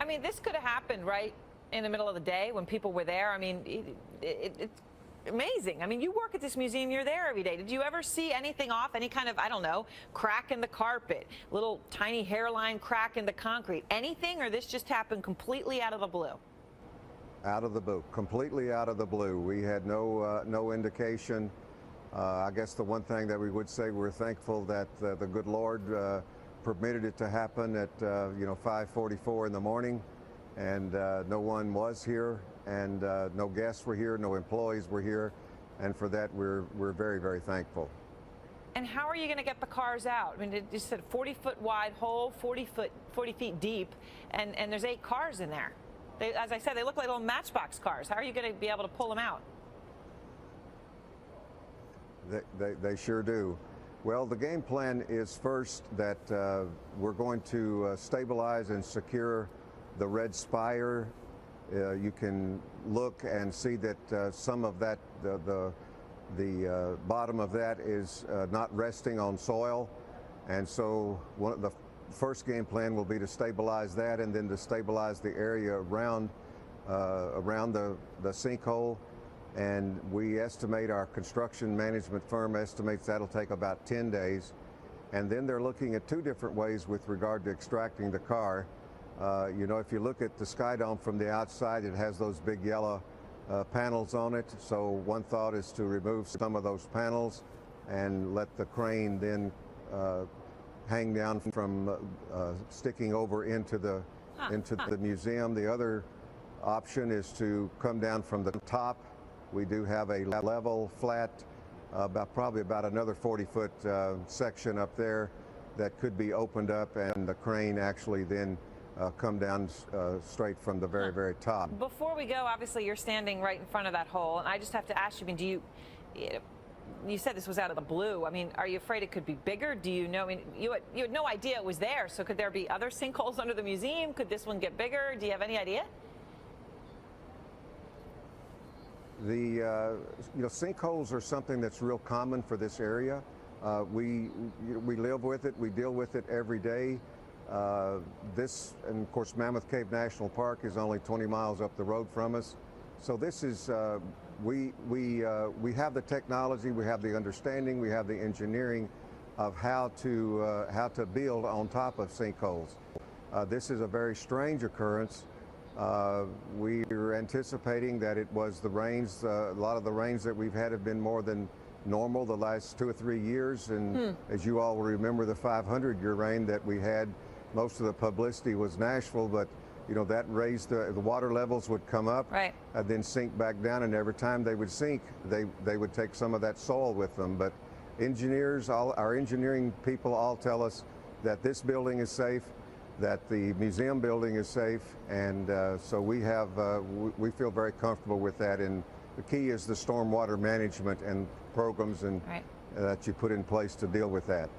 I mean, this could have happened right in the middle of the day when people were there. I mean, it's amazing. I mean, you work at this museum, you're there every day. Did you ever see anything off, any kind of, I don't know, crack in the carpet, little tiny hairline crack in the concrete, anything, or this just happened completely out of the blue? Out of the blue, completely out of the blue. We had no indication. I guess the one thing that we would say, we're thankful that the good Lord permitted it to happen at 5:44 in the morning, and no one was here, and no guests were here, no employees were here, and for that we're very, very thankful. And how are you going to get the cars out? I mean, you said 40-foot wide hole, 40 feet deep, and there's 8 cars in there. As I said, they look like little matchbox cars. How are you going to be able to pull them out? They sure do. Well, the game plan is first that we're going to stabilize and secure the red spire. You can look and see that some of that, the bottom of that is not resting on soil, and so the first game plan will be to stabilize that, and then to stabilize the area around the sinkhole. And we estimate, our construction management firm estimates that'll take about 10 days. And then they're looking at 2 different ways with regard to extracting the car. If you look at the Sky Dome from the outside, it has those big yellow panels on it. So one thought is to remove some of those panels and let the crane then hang down from sticking over into the museum. The other option is to come down from the top. We do have a level, flat, probably about another 40-foot section up there that could be opened up, and the crane actually then come down straight from the very, very top. Before we go, obviously you're standing right in front of that hole, and I just have to ask you, I mean, you said this was out of the blue. I mean, are you afraid it could be bigger? Do you know? I mean, you had no idea it was there, so could there be other sinkholes under the museum? Could this one get bigger? Do you have any idea? Sinkholes are something that's real common for this area. We live with it. We deal with it every day. And of course, Mammoth Cave National Park is only 20 miles up the road from us. So this is we have the technology, we have the understanding, we have the engineering of how to build on top of sinkholes. This is a very strange occurrence. We're anticipating that it was the rains. A lot of the rains that we've had have been more than normal the last 2 or 3 years. And as you all will remember, the 500-year rain that we had, most of the publicity was Nashville, but that raised the water levels would come up, right, and then sink back down. And every time they would sink, they would take some of that soil with them. But engineers, our engineering people all tell us that this building is safe, that the museum building is safe, and so we feel very comfortable with that. And the key is the stormwater management and programs that you put in place to deal with that.